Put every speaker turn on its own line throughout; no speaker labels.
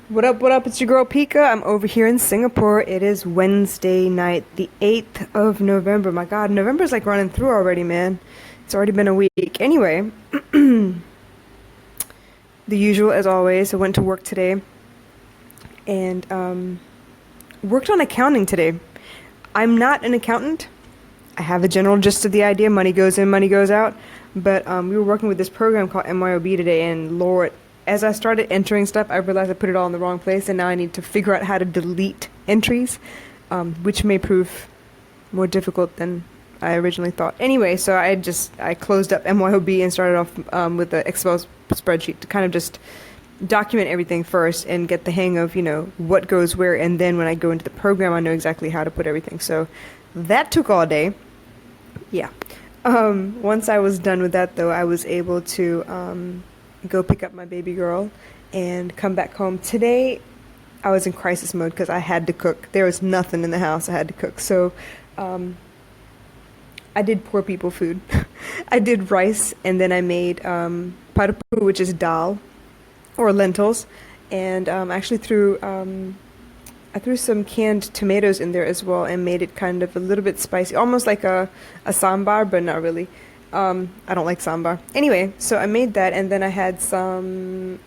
What up, what up? It's your girl Pika. I'm over here in Singapore. It is Wednesday night, the 8th of November. My God, November's like running through already, man. It's already been a week. Anyway, the usual as always. I went to work today and worked on accounting today. I'm not an accountant. I have a general gist of the idea. Money goes in, money goes out. But we were working with this program called MYOB today, and Lord, as I started entering stuff, I realized I put it all in the wrong place, and now I need to figure out how to delete entries, which may prove more difficult than I originally thought. Anyway, so I closed up MYOB and started off with the Excel spreadsheet to kind of just document everything first and get the hang of, what goes where, and then when I go into the program, I know exactly how to put everything. So that took all day. Yeah. Once I was done with that, though, I was able to go pick up my baby girl and come back home. Today, I was in crisis mode because I had to cook. There was nothing in the house. I had to cook. So I did poor people food. I did rice, and then I made padu, which is dal, or lentils, and actually I threw some canned tomatoes in there as well and made it kind of a little bit spicy, almost like a sambar, but not really. I don't like sambar. Anyway, so I made that, and then I had some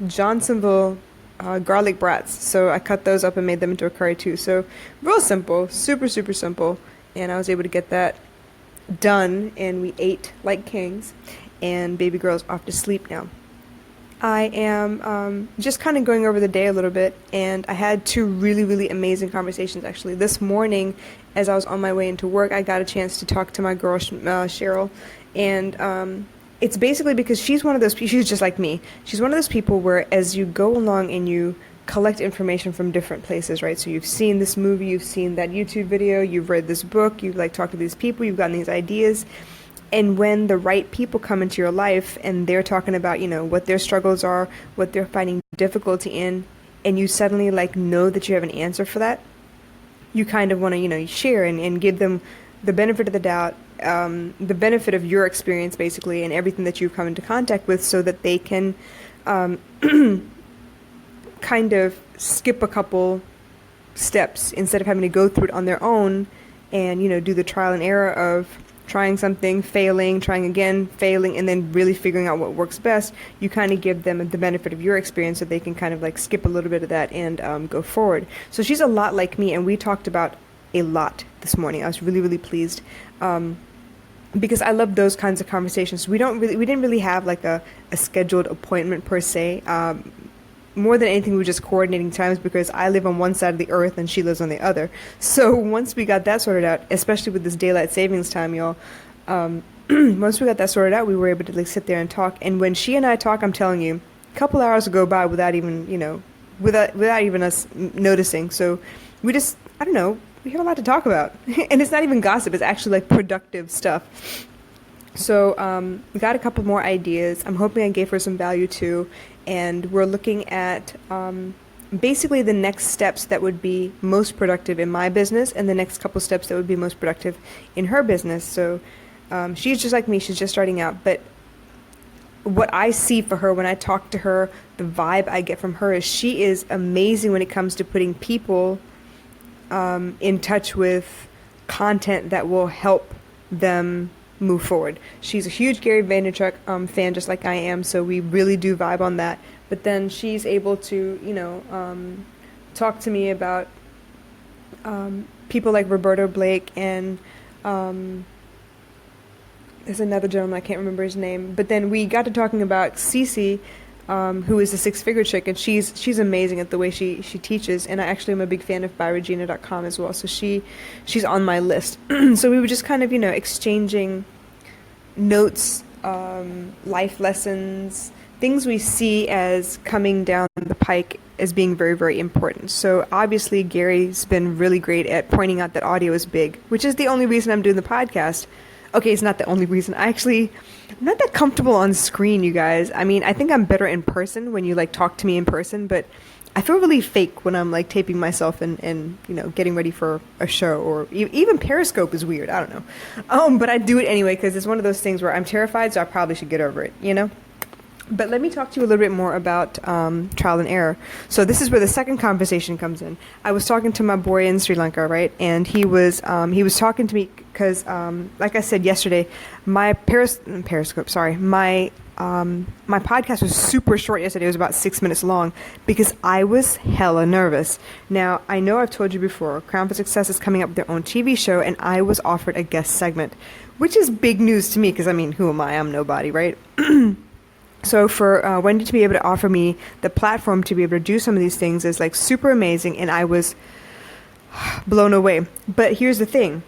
Johnsonville garlic brats. So I cut those up and made them into a curry too. So real simple, super, super simple. And I was able to get that done, and we ate like kings, and baby girl's off to sleep now. I am just kind of going over the day a little bit, and I had two really, really amazing conversations actually. This morning, as I was on my way into work, I got a chance to talk to my girl, Cheryl, and it's basically because she's one of those people, she's just like me. She's one of those people where as you go along and you collect information from different places, right? So you've seen this movie, you've seen that YouTube video, you've read this book, you've talked to these people, you've gotten these ideas. And when the right people come into your life and they're talking about, what their struggles are, what they're finding difficulty in, and you suddenly know that you have an answer for that, you kind of want to, share and give them the benefit of the doubt, the benefit of your experience basically, and everything that you've come into contact with, so that they can kind of skip a couple steps instead of having to go through it on their own and, do the trial and error of trying something, failing, trying again, failing, and then really figuring out what works best. You kind of give them the benefit of your experience so they can kind of skip a little bit of that and go forward. So she's a lot like me, and we talked about a lot this morning. I was really, really pleased because I love those kinds of conversations. We didn't really have a scheduled appointment per se. More than anything, we were just coordinating times because I live on one side of the earth and she lives on the other. So once we got that sorted out, especially with this daylight savings time, y'all, once we got that sorted out, we were able to sit there and talk. And when she and I talk, I'm telling you, a couple hours go by without even, without even us noticing. So we just, I don't know, we have a lot to talk about. And it's not even gossip, it's actually productive stuff. So we got a couple more ideas. I'm hoping I gave her some value too. And we're looking at basically the next steps that would be most productive in my business and the next couple steps that would be most productive in her business. So she's just like me. She's just starting out. But what I see for her when I talk to her, the vibe I get from her is she is amazing when it comes to putting people in touch with content that will help them move forward. She's a huge Gary Vaynerchuk fan, just like I am, so we really do vibe on that. But then she's able to, talk to me about people like Roberto Blake and there's another gentleman, I can't remember his name. But then we got to talking about Cece, who is a six-figure chick, and she's amazing at the way she teaches. And I actually am a big fan of byregina.com as well. So she's on my list. So we were just kind of, exchanging notes, life lessons, things we see as coming down the pike as being very, very important. So obviously Gary's been really great at pointing out that audio is big, which is the only reason I'm doing the podcast. Okay, it's not the only reason. I'm not that comfortable on screen, you guys. I mean, I think I'm better in person when you talk to me in person, but I feel really fake when I'm taping myself and getting ready for a show, or even Periscope is weird. I don't know. But I do it anyway because it's one of those things where I'm terrified, so I probably should get over it, But let me talk to you a little bit more about trial and error. So this is where the second conversation comes in. I was talking to my boy in Sri Lanka, right? And he was talking to me because, like I said yesterday, my Periscope, sorry, my podcast was super short yesterday. It was about 6 minutes long because I was hella nervous. Now, I know I've told you before, Crown for Success is coming up with their own TV show, and I was offered a guest segment, which is big news to me because, I mean, who am I? I'm nobody, right? So for Wendy to be able to offer me the platform to be able to do some of these things is like super amazing, and I was blown away. But here's the thing.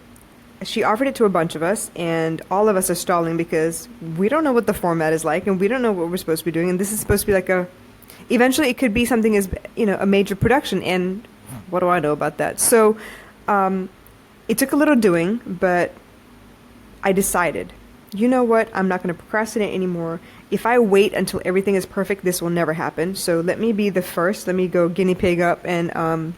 She offered it to a bunch of us, and all of us are stalling because we don't know what the format is like, and we don't know what we're supposed to be doing. And this is supposed to be like eventually it could be something as, a major production, and what do I know about that? So it took a little doing, but I decided, you know what? I'm not going to procrastinate anymore. If I wait until everything is perfect, this will never happen. So let me be the first. Let me go guinea pig up and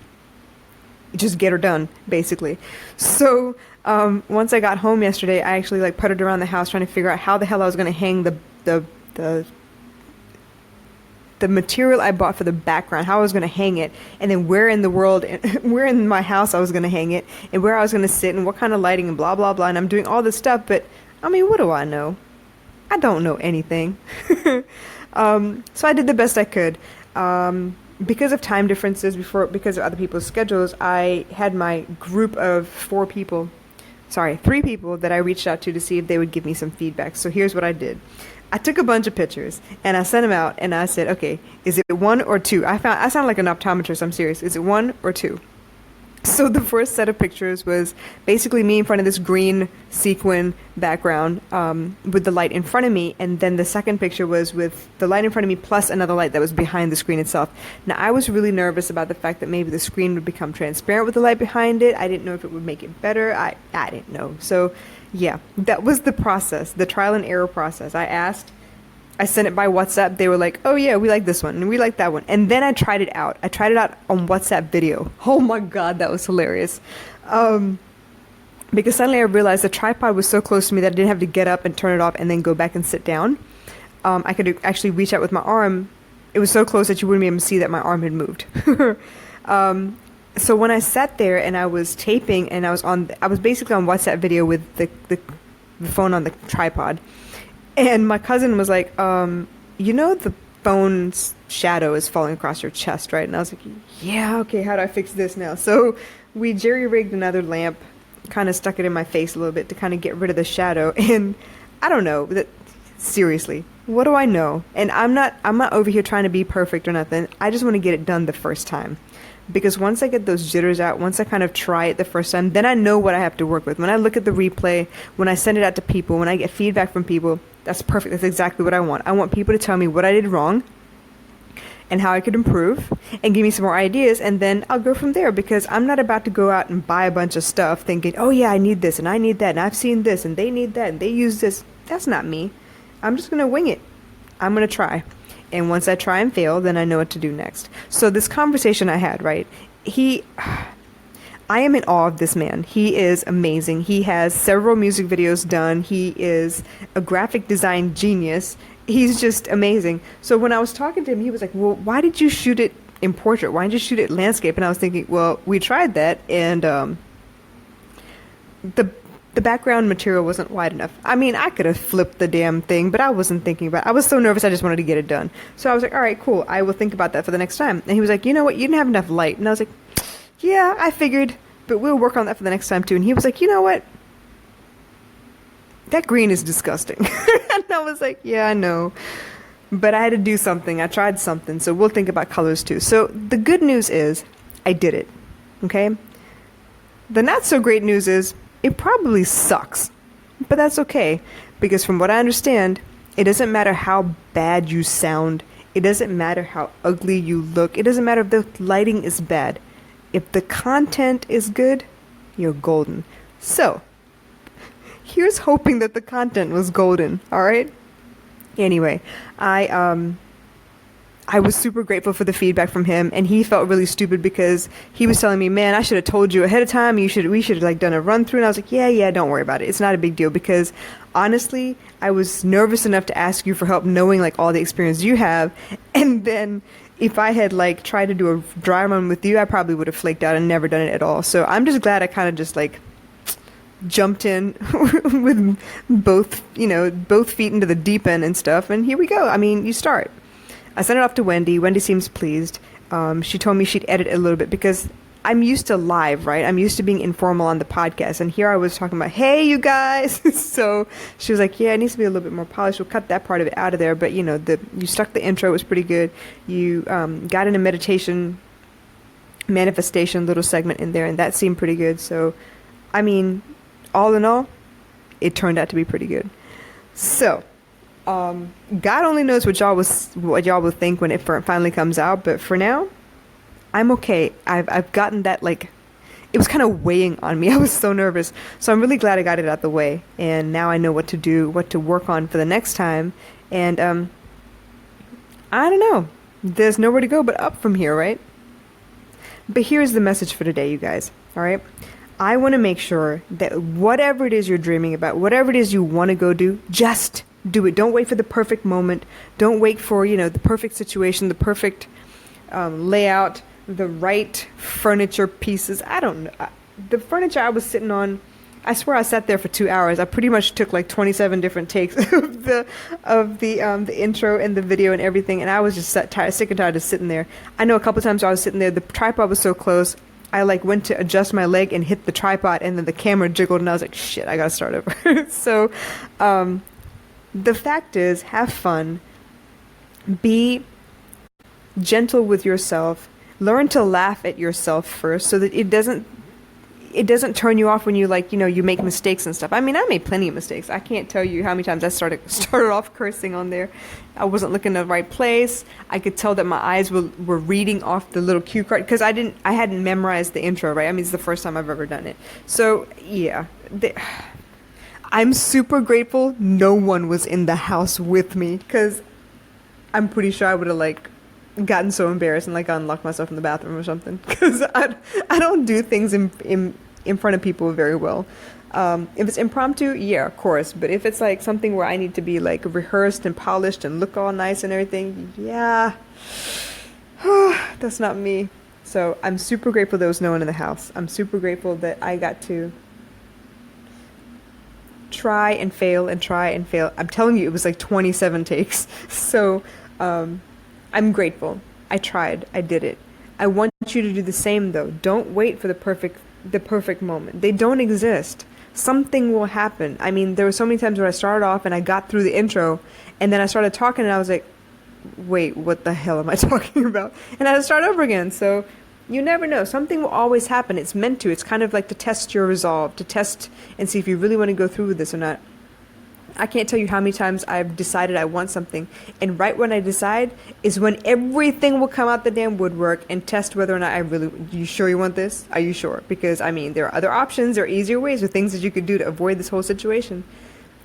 just get her done, basically. So once I got home yesterday, I actually puttered around the house trying to figure out how the hell I was going to hang the material I bought for the background, how I was going to hang it, and then where in the world, where in my house I was going to hang it, and where I was going to sit, and what kind of lighting, and blah, blah, blah. And I'm doing all this stuff, but I mean, what do I know? I don't know anything. So I did the best I could. Because of time differences, because of other people's schedules, I had my group of 3 people that I reached out to see if they would give me some feedback. So here's what I did. I took a bunch of pictures and I sent them out and I said, okay, is it 1 or 2? I sound like an optometrist. I'm serious. Is it 1 or 2? So the first set of pictures was basically me in front of this green sequin background with the light in front of me. And then the second picture was with the light in front of me plus another light that was behind the screen itself. Now, I was really nervous about the fact that maybe the screen would become transparent with the light behind it. I didn't know if it would make it better. I didn't know. So, yeah, that was the process, the trial and error process. I sent it by WhatsApp. They were like, oh yeah, we like this one and we like that one. And then I tried it out. I tried it out on WhatsApp video. Oh my God, that was hilarious. Because suddenly I realized the tripod was so close to me that I didn't have to get up and turn it off and then go back and sit down. I could actually reach out with my arm. It was so close that you wouldn't be able to see that my arm had moved. So when I sat there and I was taping and I was basically on WhatsApp video with the phone on the tripod. And my cousin was like, the phone's shadow is falling across your chest, right? And I was like, yeah, okay, how do I fix this now? So we jerry-rigged another lamp, kind of stuck it in my face a little bit to kind of get rid of the shadow. And I don't know, seriously, what do I know? And I'm not over here trying to be perfect or nothing. I just want to get it done the first time. Because once I get those jitters out, once I kind of try it the first time, then I know what I have to work with. When I look at the replay, when I send it out to people, when I get feedback from people, that's perfect. That's exactly what I want. I want people to tell me what I did wrong and how I could improve and give me some more ideas, and then I'll go from there, because I'm not about to go out and buy a bunch of stuff thinking, oh yeah, I need this and I need that and I've seen this and they need that and they use this. That's not me. I'm just going to wing it. I'm going to try. And once I try and fail, then I know what to do next. So this conversation I had, right? I am in awe of this man. He is amazing. He has several music videos done. He is a graphic design genius. He's just amazing. So when I was talking to him, he was like, well, why did you shoot it in portrait? Why didn't you shoot it landscape? And I was thinking, well, we tried that, and the background material wasn't wide enough. I mean, I could have flipped the damn thing, but I wasn't thinking about it. I was so nervous, I just wanted to get it done. So I was like, all right, cool. I will think about that for the next time. And he was like, you know what? You didn't have enough light. And I was like, yeah, I figured, but we'll work on that for the next time too. And he was like, you know what? That green is disgusting. And I was like, yeah, I know. But I had to do something. I tried something. So we'll think about colors too. So the good news is I did it. Okay? The not so great news is it probably sucks, but that's okay, because from what I understand, it doesn't matter how bad you sound, it doesn't matter how ugly you look, it doesn't matter if the lighting is bad. If the content is good, you're golden. So, here's hoping that the content was golden, alright? Anyway, I I was super grateful for the feedback from him, and he felt really stupid because he was telling me, "Man, I should have told you ahead of time. We should have like done a run through." And I was like, "Yeah, don't worry about it. It's not a big deal." Because honestly, I was nervous enough to ask you for help, knowing like all the experience you have, and then if I had like tried to do a dry run with you, I probably would have flaked out and never done it at all. So I'm just glad I kind of just like jumped in with both feet into the deep end and stuff. And here we go. I mean, you start. I sent it off to Wendy. Wendy seems pleased. She told me she'd edit it a little bit because I'm used to live, right? I'm used to being informal on the podcast. And here I was talking about, hey, you guys. So she was like, yeah, it needs to be a little bit more polished. We'll cut that part of it out of there. But, you stuck the intro. It was pretty good. You got in a meditation manifestation little segment in there, and that seemed pretty good. So, I mean, all in all, it turned out to be pretty good. So, God only knows what y'all will think when it finally comes out, but for now, I'm okay. I've gotten that, like, it was kind of weighing on me. I was so nervous. So I'm really glad I got it out the way, and now I know what to do, what to work on for the next time. And I don't know. There's nowhere to go but up from here, right? But here's the message for today, you guys. All right? I want to make sure that whatever it is you're dreaming about, whatever it is you want to go do, just do it. Don't wait for the perfect moment. Don't wait for, the perfect situation, the perfect layout, the right furniture pieces. I don't know. The furniture I was sitting on, I swear I sat there for 2 hours. I pretty much took like 27 different takes of the intro and the video and everything, and I was just sick and tired of sitting there. I know a couple times I was sitting there, the tripod was so close, I like went to adjust my leg and hit the tripod, and then the camera jiggled, and I was like, shit, I gotta start over. So, the fact is, have fun, be gentle with yourself, learn to laugh at yourself first so that it doesn't turn you off when you you make mistakes and stuff. I mean, I made plenty of mistakes. I can't tell you how many times I started off cursing on there. I wasn't looking in the right place. I could tell that my eyes were reading off the little cue card because I hadn't memorized the intro, right? I mean, it's the first time I've ever done it. So, yeah. I'm super grateful no one was in the house with me because I'm pretty sure I would have gotten so embarrassed and unlocked myself in the bathroom or something because I don't do things in front of people very well. If it's impromptu, yeah, of course. But if it's something where I need to be rehearsed and polished and look all nice and everything, yeah, that's not me. So I'm super grateful there was no one in the house. I'm super grateful that I got to try and fail and try and fail. I'm telling you, it was 27 takes. So I'm grateful. I tried. I did it. I want you to do the same, though. Don't wait for the perfect moment. They don't exist. Something will happen. I mean, there were so many times where I started off and I got through the intro, and then I started talking and I was like, wait, what the hell am I talking about? And I had to start over again. So you never know. Something will always happen. It's meant to. It's kind of like to test your resolve, to test and see if you really want to go through with this or not. I can't tell you how many times I've decided I want something, and right when I decide is when everything will come out the damn woodwork and test whether or not you sure you want this? Are you sure? Because, I mean, there are other options, there are easier ways or things that you could do to avoid this whole situation,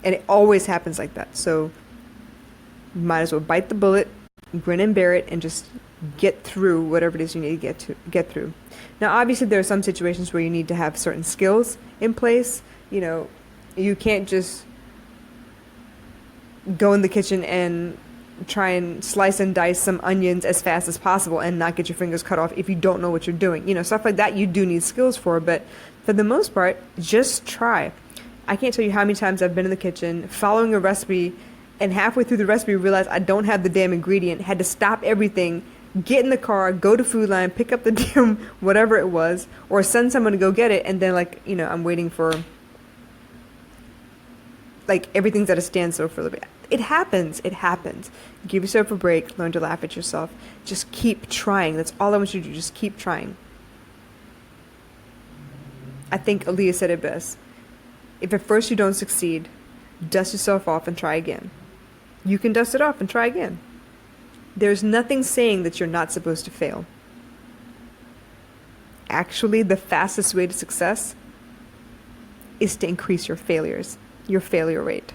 and it always happens like that. So, might as well bite the bullet, grin and bear it, and just get through whatever it is you need to get through. Now, obviously, there are some situations where you need to have certain skills in place. You can't just go in the kitchen and try and slice and dice some onions as fast as possible and not get your fingers cut off if you don't know what you're doing. Stuff like that you do need skills for, but for the most part, just try. I can't tell you how many times I've been in the kitchen following a recipe and halfway through the recipe realized I don't have the damn ingredient, had to stop everything, get in the car, go to Food Line, pick up the damn whatever it was, or send someone to go get it, and then I'm waiting for everything's at a standstill for a little bit. It happens. Give yourself a break. Learn to laugh at yourself. Just keep trying. That's all I want you to do. Just keep trying. I think Aaliyah said it best. If at first you don't succeed, dust yourself off and try again. You can dust it off and try again. There's nothing saying that you're not supposed to fail. Actually, the fastest way to success is to increase your failure rate.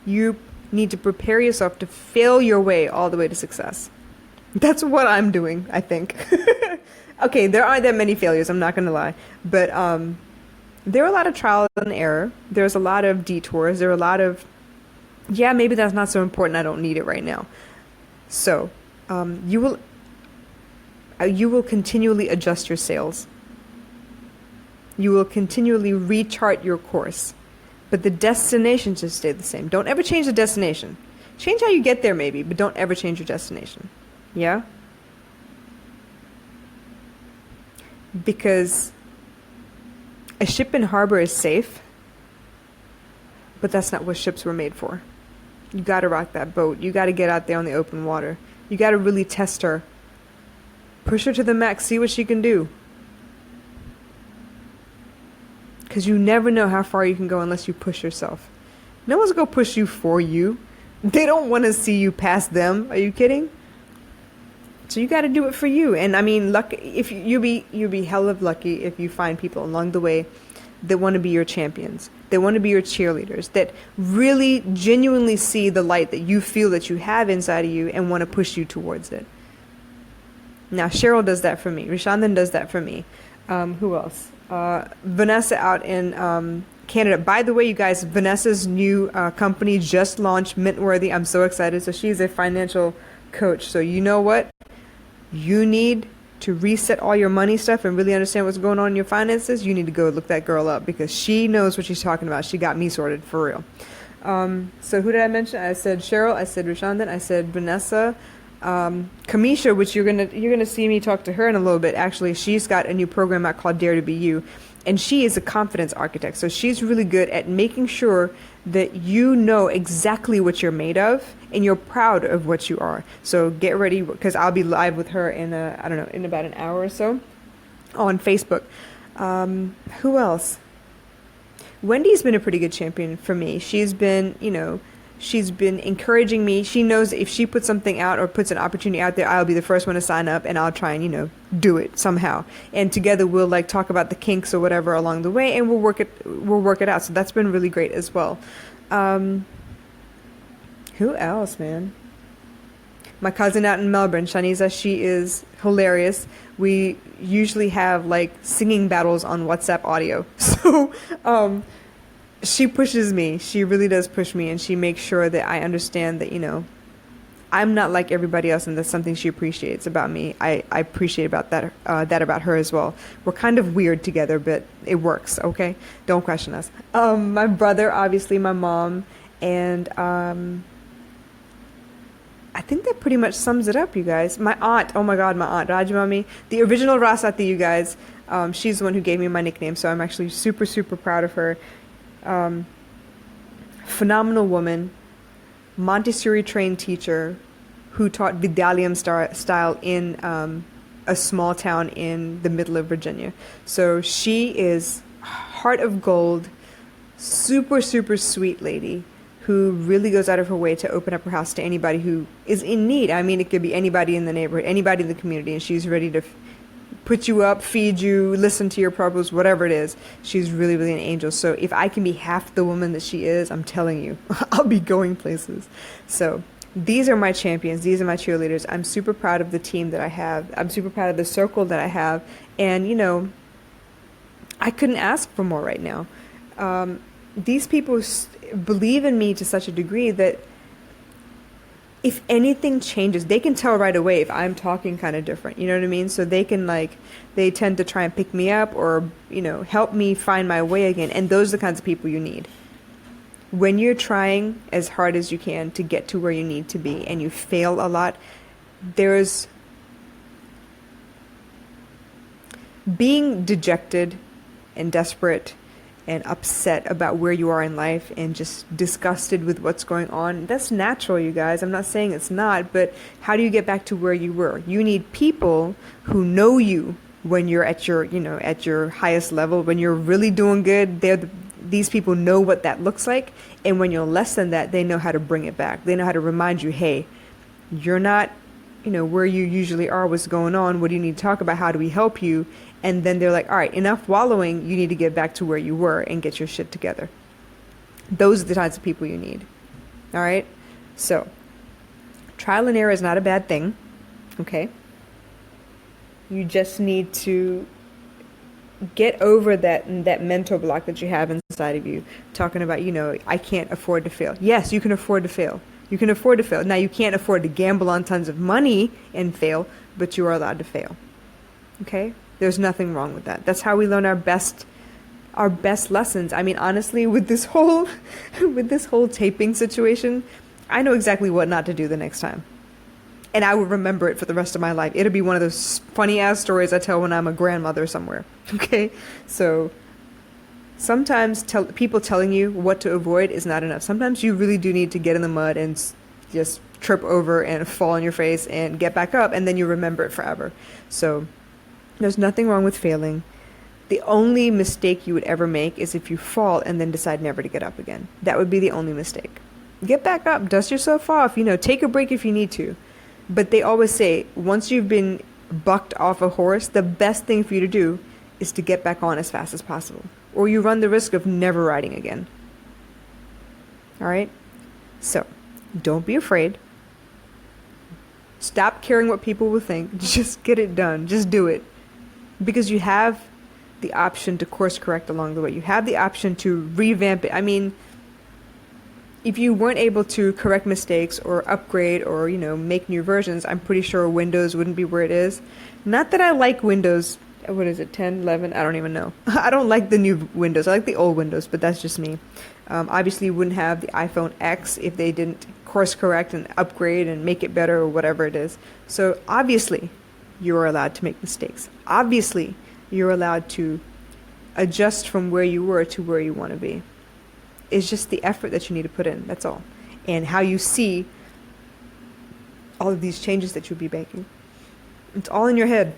You need to prepare yourself to fail your way all the way to success. That's what I'm doing, I think. Okay, there aren't that many failures, I'm not going to lie. But there are a lot of trial and error. There's a lot of detours. There are a lot of, yeah, maybe that's not so important. I don't need it right now. So you will continually adjust your sails. You will continually rechart your course. But the destination should stay the same. Don't ever change the destination. Change how you get there maybe, but don't ever change your destination. Yeah? Because a ship in harbor is safe, but that's not what ships were made for. You gotta rock that boat. You gotta get out there on the open water. You gotta really test her. Push her to the max, see what she can do. Because you never know how far you can go unless you push yourself. No one's gonna push you for you. They don't want to see you past them. Are you kidding? So you got to do it for you. And I mean, luck. If you'll be hell of lucky if you find people along the way that want to be your champions, that want to be your cheerleaders, that really genuinely see the light that you feel that you have inside of you and want to push you towards it. Now, Cheryl does that for me. Rishandan does that for me. Who else? Vanessa out in Canada. By the way, you guys, Vanessa's new company just launched, Mintworthy. I'm so excited. So she's a financial coach. So you know what? You need to reset all your money stuff and really understand what's going on in your finances. You need to go look that girl up because she knows what she's talking about. She got me sorted for real. So who did I mention? I said Cheryl. I said Rishandan. I said Vanessa. Kamisha, which you're gonna see me talk to her in a little bit. Actually, she's got a new program out called Dare to Be You, and she is a confidence architect. So she's really good at making sure that you know exactly what you're made of and you're proud of what you are. So get ready because I'll be live with her in in about an hour or so on Facebook. Who else? Wendy's been a pretty good champion for me. She's been encouraging me. She knows if she puts something out or puts an opportunity out there, I'll be the first one to sign up and I'll try and, do it somehow. And together we'll talk about the kinks or whatever along the way and we'll work it out. So that's been really great as well. Who else, man? My cousin out in Melbourne, Shaniza, she is hilarious. We usually have singing battles on WhatsApp audio. So, she pushes me. She really does push me, and she makes sure that I understand that, I'm not like everybody else, and that's something she appreciates about me. I appreciate about that about her as well. We're kind of weird together, but it works, okay? Don't question us. My brother, obviously, my mom, and I think that pretty much sums it up, you guys. My aunt, oh my God, my aunt, Rajamami, the original Rasati, you guys. She's the one who gave me my nickname, so I'm actually super, super proud of her. Phenomenal woman, Montessori trained teacher who taught Vidyaliyam style in a small town in the middle of Virginia. So she is heart of gold, super, super sweet lady who really goes out of her way to open up her house to anybody who is in need. I mean, it could be anybody in the neighborhood, anybody in the community, and she's ready to put you up, feed you, listen to your problems, whatever it is. She's really, really an angel. So if I can be half the woman that she is, I'm telling you, I'll be going places. So these are my champions. These are my cheerleaders. I'm super proud of the team that I have. I'm super proud of the circle that I have. And, I couldn't ask for more right now. These people believe in me to such a degree that if anything changes, they can tell right away if I'm talking kind of different. You know what I mean? So they can they tend to try and pick me up or, help me find my way again. And those are the kinds of people you need. When you're trying as hard as you can to get to where you need to be and you fail a lot, there's being dejected and desperate and upset about where you are in life and just disgusted with what's going on. That's natural, you guys. I'm not saying it's not, but how do you get back to where you were? You need people who know you when you're at your, at your highest level, when you're really doing good. These people know what that looks like. And when you're less than that, they know how to bring it back. They know how to remind you, hey, you're not, where you usually are, what's going on, what do you need to talk about, how do we help you? And then they're like, all right, enough wallowing, you need to get back to where you were and get your shit together. Those are the types of people you need. All right? So, trial and error is not a bad thing. Okay? You just need to get over that mental block that you have inside of you, talking about, I can't afford to fail. Yes, you can afford to fail. You can afford to fail. Now, you can't afford to gamble on tons of money and fail, but you are allowed to fail. Okay? There's nothing wrong with that. That's how we learn our best lessons. I mean, honestly, with this whole with this whole taping situation, I know exactly what not to do the next time. And I will remember it for the rest of my life. It'll be one of those funny ass stories I tell when I'm a grandmother somewhere. Okay? So sometimes people telling you what to avoid is not enough. Sometimes you really do need to get in the mud and just trip over and fall on your face and get back up, and then you remember it forever. So there's nothing wrong with failing. The only mistake you would ever make is if you fall and then decide never to get up again. That would be the only mistake. Get back up, dust yourself off, take a break if you need to. But they always say, once you've been bucked off a horse, the best thing for you to do is to get back on as fast as possible, or you run the risk of never riding again. All right? So, don't be afraid. Stop caring what people will think. Just get it done. Just do it. Because you have the option to course correct along the way. You have the option to revamp it. I mean, if you weren't able to correct mistakes or upgrade or, make new versions, I'm pretty sure Windows wouldn't be where it is. Not that I like Windows, what is it, 10, 11? I don't even know. I don't like the new Windows. I like the old Windows, but that's just me. Obviously, you wouldn't have the iPhone X if they didn't course correct and upgrade and make it better or whatever it is. So obviously, you're allowed to make mistakes. Obviously, you're allowed to adjust from where you were to where you want to be. It's just the effort that you need to put in, that's all. And how you see all of these changes that you'll be making. It's all in your head.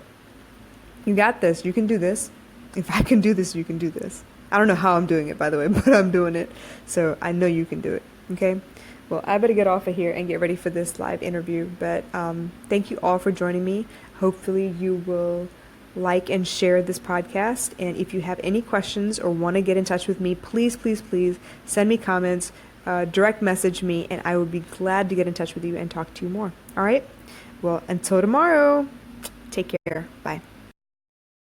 You got this. You can do this. If I can do this, you can do this. I don't know how I'm doing it, by the way, but I'm doing it. So I know you can do it, okay? Well, I better get off of here and get ready for this live interview. But thank you all for joining me. Hopefully you will like and share this podcast. And if you have any questions or want to get in touch with me, please, please, please send me comments, direct message me, and I would be glad to get in touch with you and talk to you more. All right? Well, until tomorrow, take care. Bye.